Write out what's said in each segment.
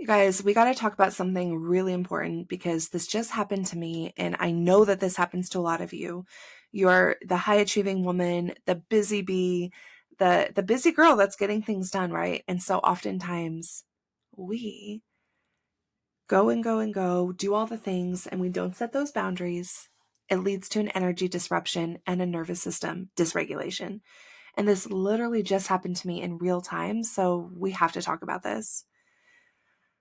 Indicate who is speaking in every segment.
Speaker 1: You guys, we got to talk about something really important because this just happened to me, and I know that this happens to a lot of you. You're the high achieving woman, the busy bee, the busy girl that's getting things done, right? And so oftentimes we go and go and go, do all the things, and we don't set those boundaries. It leads to an energy disruption and a nervous system dysregulation. And this literally just happened to me in real time, so we have to talk about this.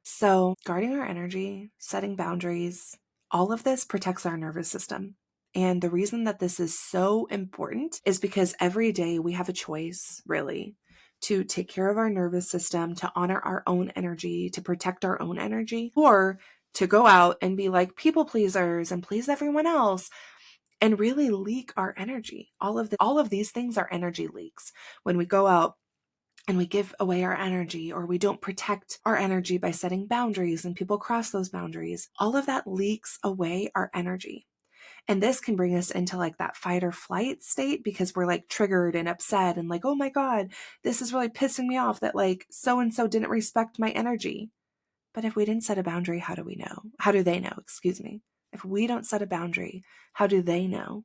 Speaker 1: So, guarding our energy, setting boundaries, all of this protects our nervous system. And the reason that this is so important is because every day we have a choice, really, to take care of our nervous system, to honor our own energy, to protect our own energy, or to go out and be like people pleasers and please everyone else and really leak our energy. All of these things are energy leaks. When we go out and we give away our energy, or we don't protect our energy by setting boundaries and people cross those boundaries, all of that leaks away our energy. And this can bring us into like that fight or flight state because we're like triggered and upset and like, oh my God, this is really pissing me off that like so and so didn't respect my energy. But if we didn't set a boundary, how do we know? How do they know? Excuse me. If we don't set a boundary, how do they know?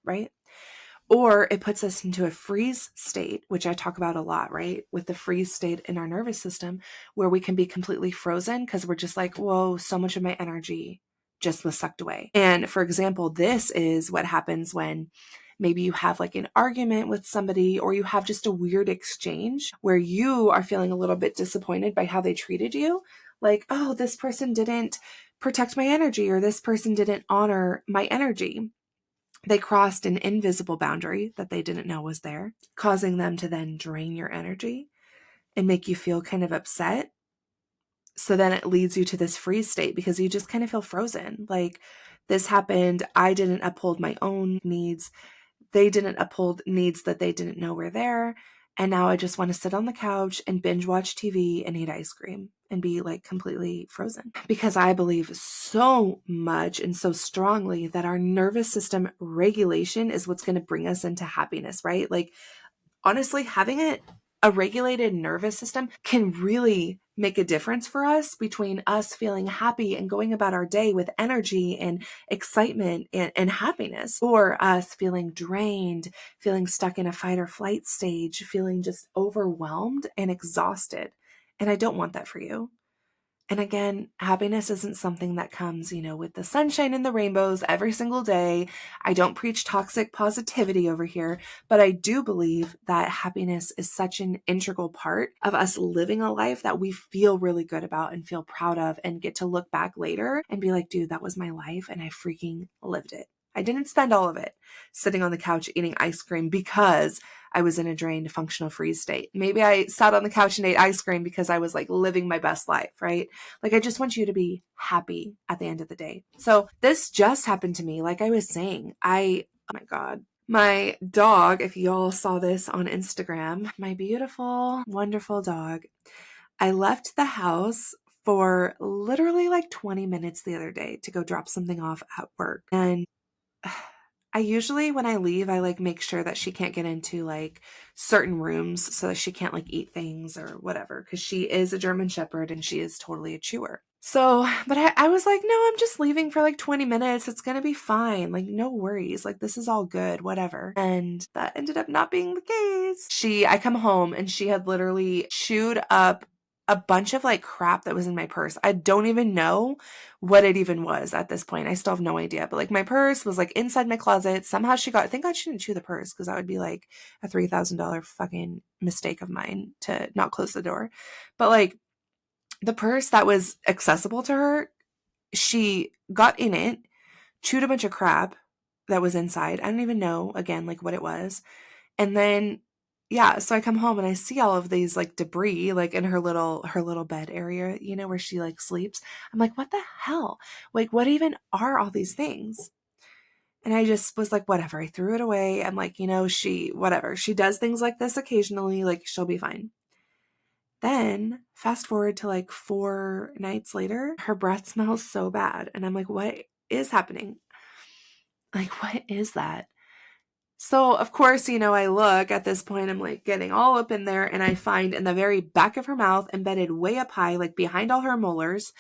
Speaker 1: Right? Or it puts us into a freeze state, which I talk about a lot, right? With the freeze state in our nervous system, where we can be completely frozen because we're just like, whoa, so much of my energy just was sucked away. And for example, this is what happens when maybe you have like an argument with somebody, or you have just a weird exchange where you are feeling a little bit disappointed by how they treated you. Like, oh, this person didn't protect my energy, or this person didn't honor my energy. They crossed an invisible boundary that they didn't know was there, causing them to then drain your energy and make you feel kind of upset. So then it leads you to this freeze state because you just kind of feel frozen. Like, this happened. I didn't uphold my own needs. They didn't uphold needs that they didn't know were there. And now I just want to sit on the couch and binge watch TV and eat ice cream and be like completely frozen. Because I believe so much and so strongly that our nervous system regulation is what's going to bring us into happiness, right? Like, honestly, having a regulated nervous system can really make a difference for us between us feeling happy and going about our day with energy and excitement and happiness, or us feeling drained, feeling stuck in a fight or flight stage, feeling just overwhelmed and exhausted. And I don't want that for you. And again, happiness isn't something that comes, with the sunshine and the rainbows every single day. I don't preach toxic positivity over here, but I do believe that happiness is such an integral part of us living a life that we feel really good about and feel proud of and get to look back later and be like, dude, that was my life and I freaking lived it. I didn't spend all of it sitting on the couch eating ice cream because I was in a drained functional freeze state. Maybe I sat on the couch and ate ice cream because I was like living my best life, right? Like, I just want you to be happy at the end of the day. So this just happened to me. Like I was saying, oh my God, my dog, if y'all saw this on Instagram, my beautiful, wonderful dog, I left the house for literally like 20 minutes the other day to go drop something off at work. And I usually, when I leave, I like make sure that she can't get into like certain rooms so that she can't like eat things or whatever, because she is a German Shepherd and she is totally a chewer. So, but I was like, no, I'm just leaving for like 20 minutes. It's going to be fine. Like, no worries. Like, this is all good, whatever. And that ended up not being the case. I come home and she had literally chewed up a bunch of like crap that was in my purse. I don't even know what it even was at this point. I still have no idea. But like, my purse was like inside my closet. Somehow thank God she didn't chew the purse, because that would be like a $3,000 fucking mistake of mine to not close the door. But like, the purse that was accessible to her, she got in it, chewed a bunch of crap that was inside. I don't even know, again, like what it was. And then, yeah, so I come home and I see all of these like debris, like in her little bed area, where she like sleeps. I'm like, what the hell? Like, what even are all these things? And I just was like, whatever. I threw it away. I'm like, whatever. She does things like this occasionally. Like, she'll be fine. Then fast forward to like 4 nights later, her breath smells so bad. And I'm like, what is happening? Like, what is that? So, of course, I look at this point, I'm like getting all up in there, and I find in the very back of her mouth, embedded way up high, like behind all her molars,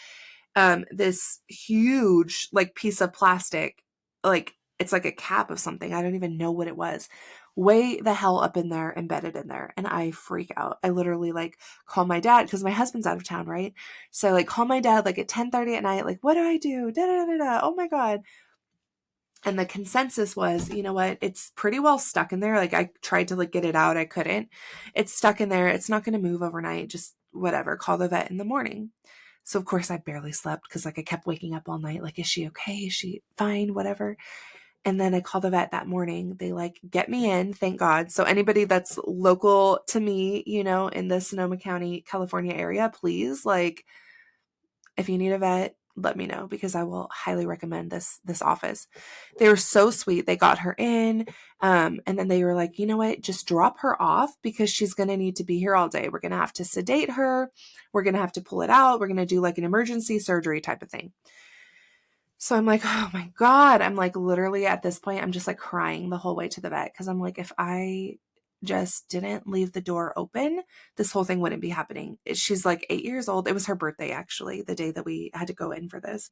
Speaker 1: this huge like piece of plastic, like it's like a cap of something. I don't even know what it was. Way the hell up in there, embedded in there. And I freak out. I literally like call my dad because my husband's out of town, right? So I like call my dad like at 10:30 at night, like, what do I do? Da, da, da, da. Oh my God. And the consensus was, you know what? It's pretty well stuck in there. Like I tried to like get it out. I couldn't. It's stuck in there. It's not going to move overnight. Just whatever. Call the vet in the morning. So of course I barely slept because like I kept waking up all night. Like, is she okay? Is she fine? Whatever. And then I called the vet that morning. They like get me in, thank God. So anybody that's local to me, in the Sonoma County, California area, please, like, if you need a vet, let me know because I will highly recommend this office. They were so sweet. They got her in, and then they were like, you know what? Just drop her off because she's gonna need to be here all day. We're gonna have to sedate her. We're gonna have to pull it out. We're gonna do like an emergency surgery type of thing. So I'm like, oh my God. I'm like, literally at this point, I'm just like crying the whole way to the vet because I'm like, if I just didn't leave the door open, this whole thing wouldn't be happening. She's like 8 years old. It was her birthday, actually, the day that we had to go in for this.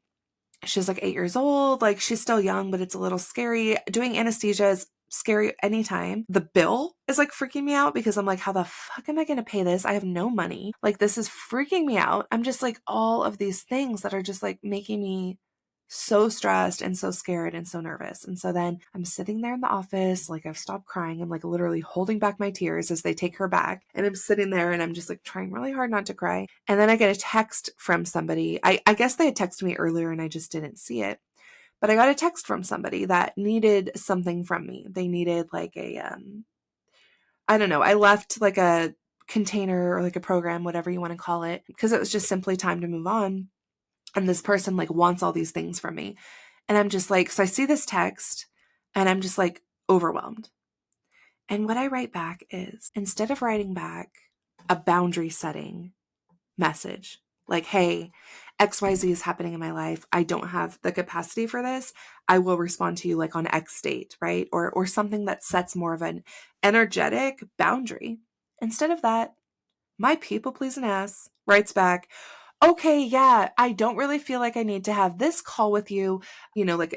Speaker 1: She's like 8 years old. Like, she's still young, but it's a little scary. Doing anesthesia is scary anytime. The bill is like freaking me out because I'm like, how the fuck am I going to pay this? I have no money. Like, this is freaking me out. I'm just like, all of these things that are just like making me so stressed and so scared and so nervous. And so then I'm sitting there in the office, like I've stopped crying. I'm like literally holding back my tears as they take her back. And I'm sitting there and I'm just like trying really hard not to cry. And then I get a text from somebody. I guess they had texted me earlier and I just didn't see it. But I got a text from somebody that needed something from me. They needed like I don't know. I left like a container or like a program, whatever you want to call it, because it was just simply time to move on. And this person like wants all these things from me. And I'm just like, so I see this text and I'm just like overwhelmed. And what I write back is, instead of writing back a boundary setting message, like, hey, XYZ is happening in my life. I don't have the capacity for this. I will respond to you like on X date, right? Or something that sets more of an energetic boundary. Instead of that, my people pleasing ass writes back, okay, yeah, I don't really feel like I need to have this call with you, like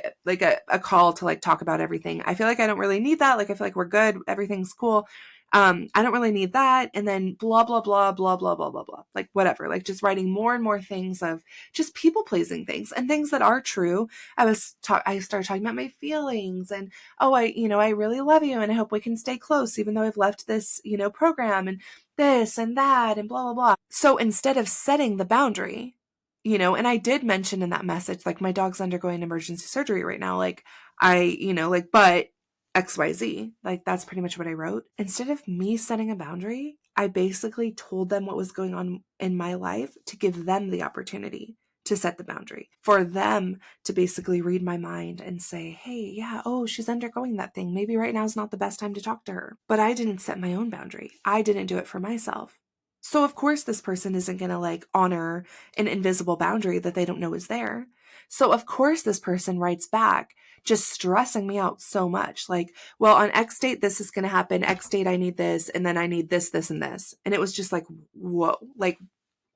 Speaker 1: a call to like talk about everything. I feel like I don't really need that. Like I feel like we're good, everything's cool. I don't really need that. And then blah blah blah blah blah blah blah blah. Like whatever. Like just writing more and more things of just people pleasing things and things that are true. I started talking about my feelings and oh, I really love you and I hope we can stay close even though I've left this, program and this and that and blah, blah, blah. So instead of setting the boundary, and I did mention in that message, like my dog's undergoing emergency surgery right now. Like but XYZ, like that's pretty much what I wrote. Instead of me setting a boundary, I basically told them what was going on in my life to give them the opportunity to set the boundary, for them to basically read my mind and say, hey, yeah, oh, she's undergoing that thing. Maybe right now is not the best time to talk to her. But I didn't set my own boundary. I didn't do it for myself. So of course this person isn't going to like honor an invisible boundary that they don't know is there. So of course this person writes back just stressing me out so much. Like, well, on X date, this is going to happen. X date, I need this. And then I need this, this, and this. And it was just like, whoa, like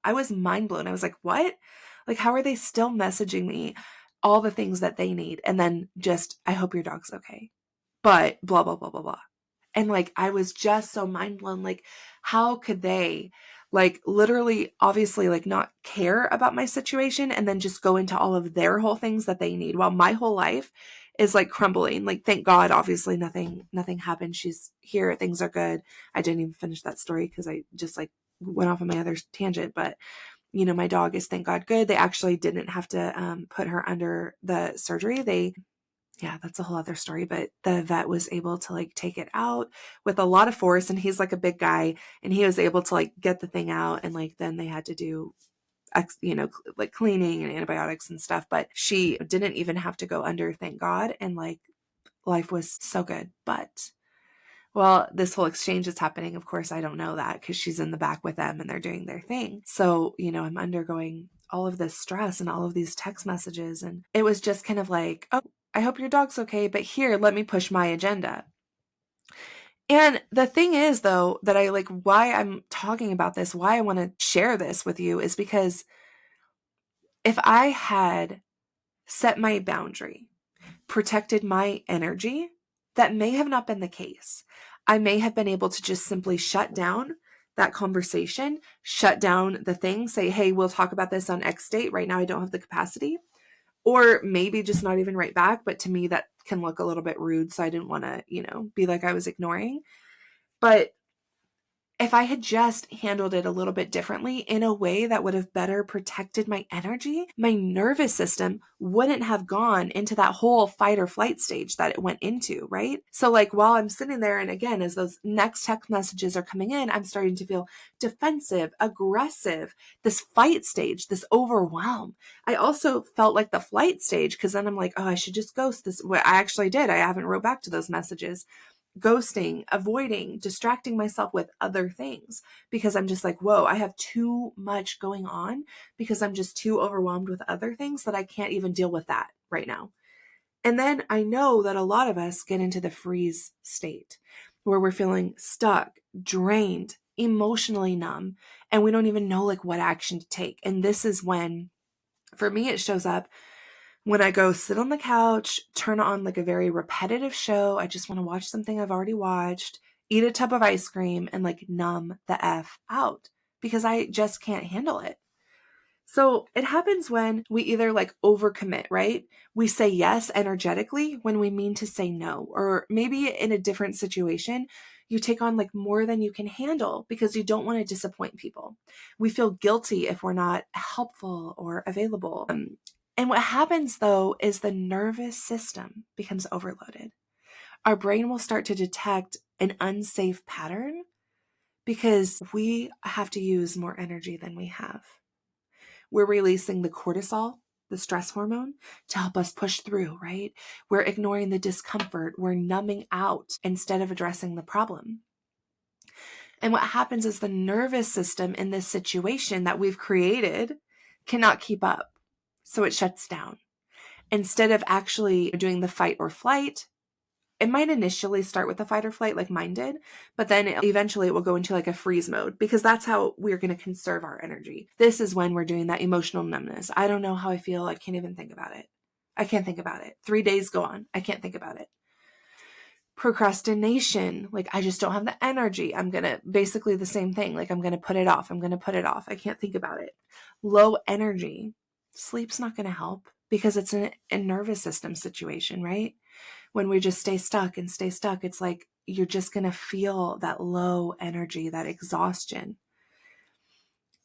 Speaker 1: I was mind blown. I was like, what? Like, how are they still messaging me all the things that they need? And then just, I hope your dog's okay. But blah, blah, blah, blah, blah. And like, I was just so mind blown. Like, how could they, like, literally, obviously, like, not care about my situation and then just go into all of their whole things that they need while my whole life is like crumbling. Like, thank God, obviously, nothing happened. She's here. Things are good. I didn't even finish that story because I just like went off on my other tangent. But my dog is, thank God, good. They actually didn't have to put her under the surgery. Yeah, that's a whole other story, but the vet was able to like take it out with a lot of force, and he's like a big guy, and he was able to like get the thing out, and like then they had to do like cleaning and antibiotics and stuff, but she didn't even have to go under, thank God, and like life was so good. But well, this whole exchange is happening. Of course, I don't know that because she's in the back with them and they're doing their thing. So, I'm undergoing all of this stress and all of these text messages. And it was just kind of like, oh, I hope your dog's okay, but here, let me push my agenda. And the thing is, though, that I like why I'm talking about this, why I want to share this with you is because if I had set my boundary, protected my energy, that may have not been the case. I may have been able to just simply shut down that conversation, shut down the thing, say, hey, we'll talk about this on X date. Right now, I don't have the capacity. Or maybe just not even write back. But to me, that can look a little bit rude. So I didn't want to, be like I was ignoring. But if I had just handled it a little bit differently in a way that would have better protected my energy, my nervous system wouldn't have gone into that whole fight or flight stage that it went into, right? So, like, while I'm sitting there, and again, as those next text messages are coming in, I'm starting to feel defensive, aggressive, this fight stage, this overwhelm. I also felt like the flight stage because then I'm like, oh, I should just ghost this. Well, I actually did. I haven't wrote back to those messages, ghosting, avoiding, distracting myself with other things because I'm just like, whoa, I have too much going on because I'm just too overwhelmed with other things that I can't even deal with that right now. And then I know that a lot of us get into the freeze state where we're feeling stuck, drained, emotionally numb, and we don't even know like what action to take. And this is when, for me, it shows up when I go sit on the couch, turn on like a very repetitive show. I just want to watch something I've already watched, eat a tub of ice cream, and like numb the F out because I just can't handle it. So it happens when we either like overcommit, right? We say yes energetically when we mean to say no, or maybe in a different situation, you take on like more than you can handle because you don't want to disappoint people. We feel guilty if we're not helpful or available. And what happens though is the nervous system becomes overloaded. Our brain will start to detect an unsafe pattern because we have to use more energy than we have. We're releasing the cortisol, the stress hormone, to help us push through, right? We're ignoring the discomfort. We're numbing out instead of addressing the problem. And what happens is the nervous system in this situation that we've created cannot keep up. So it shuts down. Instead of actually doing the fight or flight, it might initially start with the fight or flight like mine did, but then eventually it will go into like a freeze mode because that's how we're going to conserve our energy. This is when we're doing that emotional numbness. I don't know how I feel. I can't even think about it. I can't think about it. 3 days go on. I can't think about it. Procrastination. Like I just don't have the energy. I'm going to basically the same thing. Like I'm going to put it off. I'm going to put it off. I can't think about it. Low energy. Sleep's not going to help because it's a nervous system situation, right? When we just stay stuck and stay stuck, it's like you're just going to feel that low energy, that exhaustion.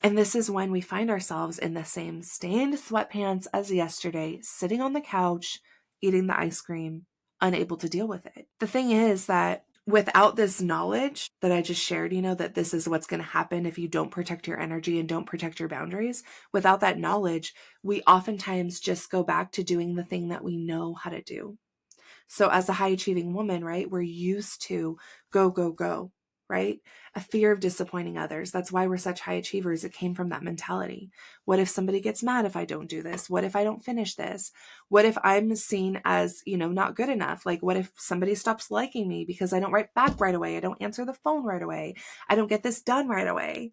Speaker 1: And this is when we find ourselves in the same stained sweatpants as yesterday, sitting on the couch, eating the ice cream, unable to deal with it. The thing is that without this knowledge that I just shared, that this is what's going to happen if you don't protect your energy and don't protect your boundaries, without that knowledge, we oftentimes just go back to doing the thing that we know how to do. So as a high achieving woman, right, we're used to go, go, go, right? A fear of disappointing others. That's why we're such high achievers. It came from that mentality. What if somebody gets mad if I don't do this? What if I don't finish this? What if I'm seen as, not good enough? Like, what if somebody stops liking me because I don't write back right away? I don't answer the phone right away. I don't get this done right away.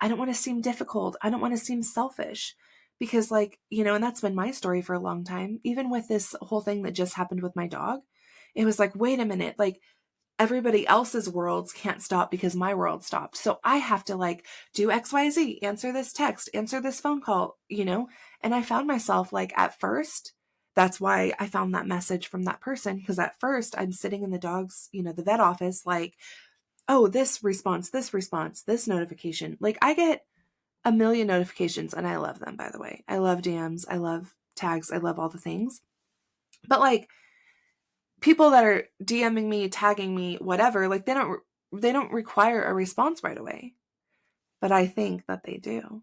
Speaker 1: I don't want to seem difficult. I don't want to seem selfish because and that's been my story for a long time. Even with this whole thing that just happened with my dog, it was like, wait a minute, like everybody else's worlds can't stop because my world stopped. So I have to like do XYZ, answer this text, answer this phone call, and I found myself like at first, that's why I found that message from that person. Because at first I'm sitting in the dog's, the vet office, like, oh, this response, this notification. Like I get a million notifications and I love them, by the way. I love DMs. I love tags. I love all the things. But like people that are DMing me, tagging me, whatever, like they don't require a response right away. But I think that they do.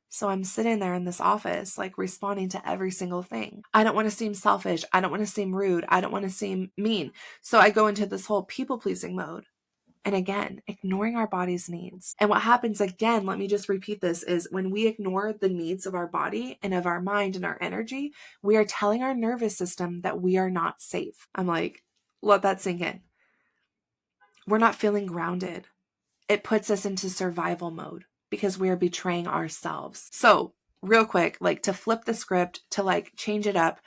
Speaker 1: So I'm sitting there in this office, like responding to every single thing. I don't want to seem selfish. I don't want to seem rude. I don't want to seem mean. So I go into this whole people pleasing mode. And again, ignoring our body's needs. And what happens again, let me just repeat this, is when we ignore the needs of our body and of our mind and our energy, we are telling our nervous system that we are not safe. I'm like, let that sink in. we're not feeling grounded. It puts us into survival mode because we are betraying ourselves. So real quick, like to flip the script, to like change it up,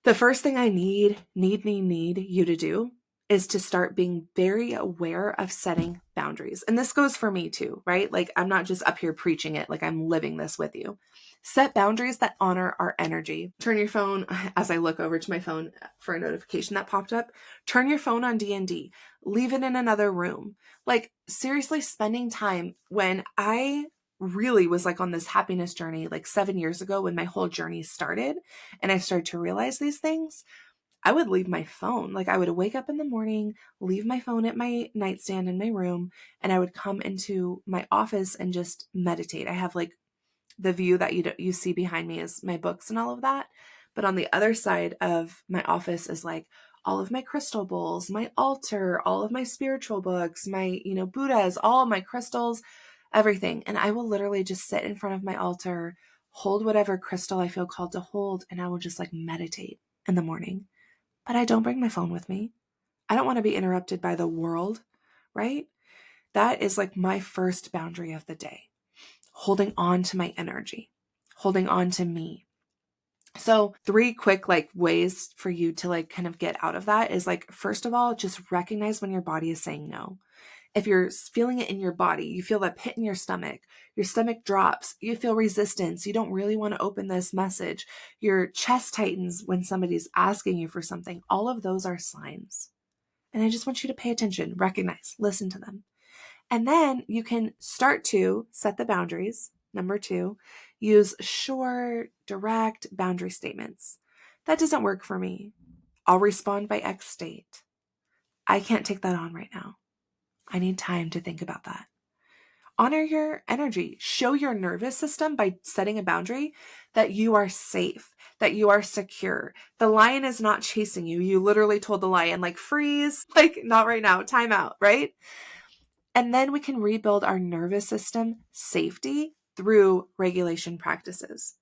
Speaker 1: the first thing I need you to do is to start being very aware of setting boundaries. And this goes for me too, right? Like I'm not just up here preaching it, like I'm living this with you. Set boundaries that honor our energy. Turn your phone, as I look over to my phone for a notification that popped up, turn your phone on D&D, leave it in another room. Like seriously spending time. When I really was like on this happiness journey, like 7 years ago when my whole journey started and I started to realize these things, I would leave my phone. Like I would wake up in the morning, leave my phone at my nightstand in my room, and I would come into my office and just meditate. I have like the view that you see behind me is my books and all of that. But on the other side of my office is like all of my crystal bowls, my altar, all of my spiritual books, my, Buddhas, all my crystals, everything. And I will literally just sit in front of my altar, hold whatever crystal I feel called to hold, and I will just like meditate in the morning. But I don't bring my phone with me. I don't want to be interrupted by the world, right? That is like my first boundary of the day. Holding on to my energy, holding on to me. So 3 quick like ways for you to like kind of get out of that is like, first of all, just recognize when your body is saying no. If you're feeling it in your body, you feel that pit in your stomach drops, you feel resistance, you don't really want to open this message, your chest tightens when somebody's asking you for something, all of those are signs. And I just want you to pay attention, recognize, listen to them. And then you can start to set the boundaries. Number 2, use short, direct boundary statements. That doesn't work for me. I'll respond by X date. I can't take that on right now. I need time to think about that. Honor your energy. Show your nervous system by setting a boundary that you are safe, that you are secure. The lion is not chasing you. You literally told the lion, like, freeze, like, not right now, time out, right? And then we can rebuild our nervous system safety through regulation practices.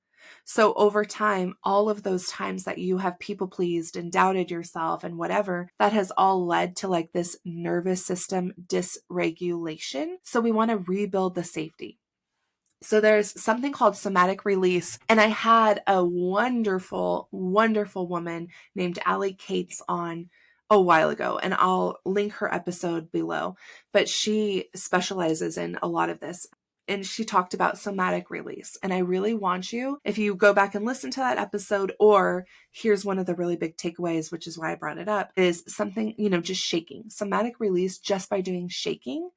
Speaker 1: So over time, all of those times that you have people pleased and doubted yourself and whatever, that has all led to like this nervous system dysregulation. So we want to rebuild the safety. So there's something called somatic release. And I had a wonderful, wonderful woman named Allie Cates on a while ago, and I'll link her episode below. But she specializes in a lot of this. And she talked about somatic release. And I really want you, if you go back and listen to that episode, or here's one of the really big takeaways, which is why I brought it up, is something, just shaking. Somatic release, just by doing shaking,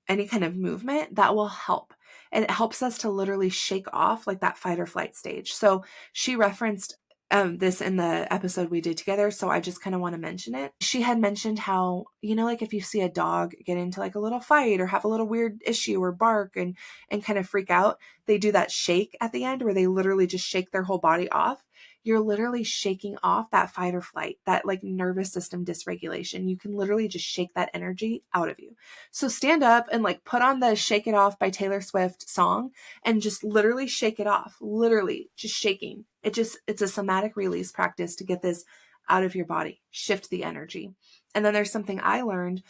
Speaker 1: any kind of movement, that will help. And it helps us to literally shake off like that fight or flight stage. So she referenced this in the episode we did together. So I just kind of want to mention it. She had mentioned how, like if you see a dog get into like a little fight or have a little weird issue or bark and kind of freak out, they do that shake at the end where they literally just shake their whole body off. You're literally shaking off that fight or flight, that like nervous system dysregulation. You can literally just shake that energy out of you. So stand up and like put on the Shake It Off by Taylor Swift song and just literally shake it off. Literally just shaking. It's a somatic release practice to get this out of your body, shift the energy. And then there's something I learned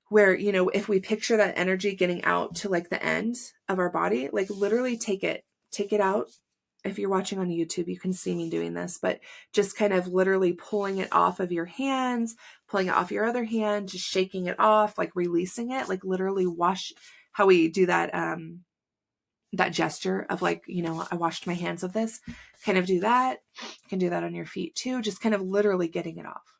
Speaker 1: where, if we picture that energy getting out to like the end of our body, like literally take it out. If you're watching on YouTube, you can see me doing this, but just kind of literally pulling it off of your hands, pulling it off your other hand, just shaking it off, like releasing it, like literally wash, how we do that, that gesture of like, I washed my hands of this, kind of do that. You can do that on your feet too, just kind of literally getting it off.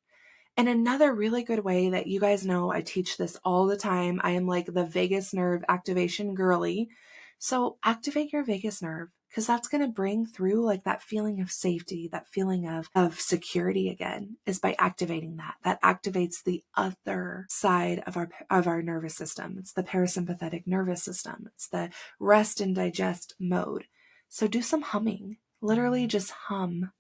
Speaker 1: And another really good way that you guys know, I teach this all the time. I am like the vagus nerve activation girly. So activate your vagus nerve, because that's going to bring through like that feeling of safety, that feeling of security again, is by activating that. That activates the other side of our nervous system. It's the parasympathetic nervous system. It's the rest and digest mode. So do some humming, literally just hum.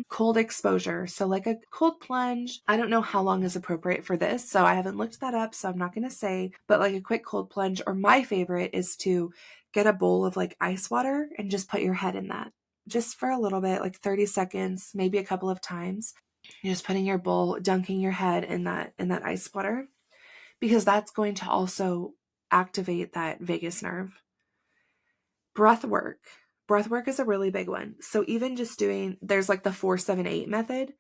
Speaker 1: Cold exposure. So like a cold plunge. I don't know how long is appropriate for this, so I haven't looked that up, so I'm not going to say, but like a quick cold plunge, or my favorite is to get a bowl of like ice water and just put your head in that just for a little bit, like 30 seconds, maybe a couple of times. You're just putting your bowl, dunking your head in that ice water, because that's going to also activate that vagus nerve. Breath work. Breath work is a really big one. So even just doing, there's like the 4-7-8 method.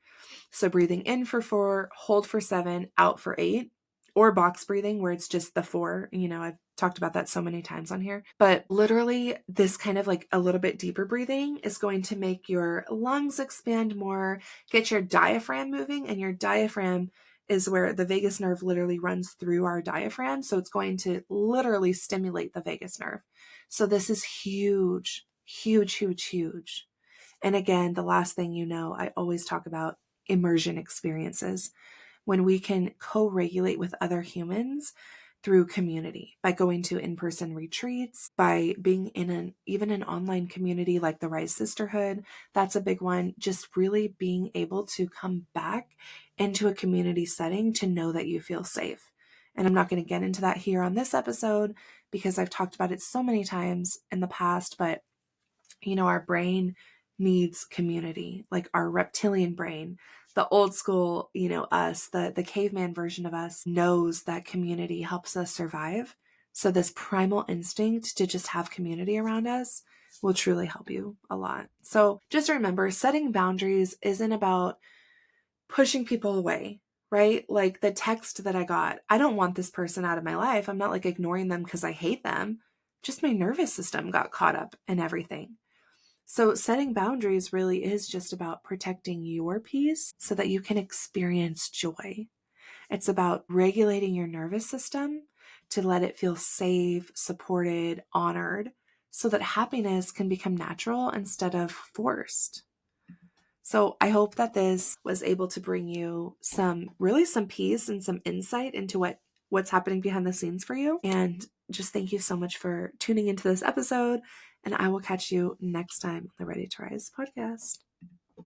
Speaker 1: So breathing in for 4, hold for 7, out for 8, or box breathing where it's just the 4. I've talked about that so many times on here. But literally, this kind of like a little bit deeper breathing is going to make your lungs expand more, get your diaphragm moving, and your diaphragm is where the vagus nerve literally runs through our diaphragm. So it's going to literally stimulate the vagus nerve. So this is huge, huge, huge, huge. And again, the last thing I always talk about immersion experiences, when we can co-regulate with other humans through community, by going to in-person retreats, by being in even an online community like the Rise Sisterhood. That's a big one. Just really being able to come back into a community setting to know that you feel safe. And I'm not going to get into that here on this episode because I've talked about it so many times in the past, but our brain needs community, like our reptilian brain, the old school, us, the caveman version of us knows that community helps us survive. So this primal instinct to just have community around us will truly help you a lot. So just remember, setting boundaries isn't about pushing people away, right? Like the text that I got, I don't want this person out of my life. I'm not like ignoring them because I hate them. Just my nervous system got caught up in everything. So setting boundaries really is just about protecting your peace so that you can experience joy. It's about regulating your nervous system to let it feel safe, supported, honored, so that happiness can become natural instead of forced. So I hope that this was able to bring you some peace and some insight into what's happening behind the scenes for you. And just thank you so much for tuning into this episode. And I will catch you next time on the Ready to Rise podcast.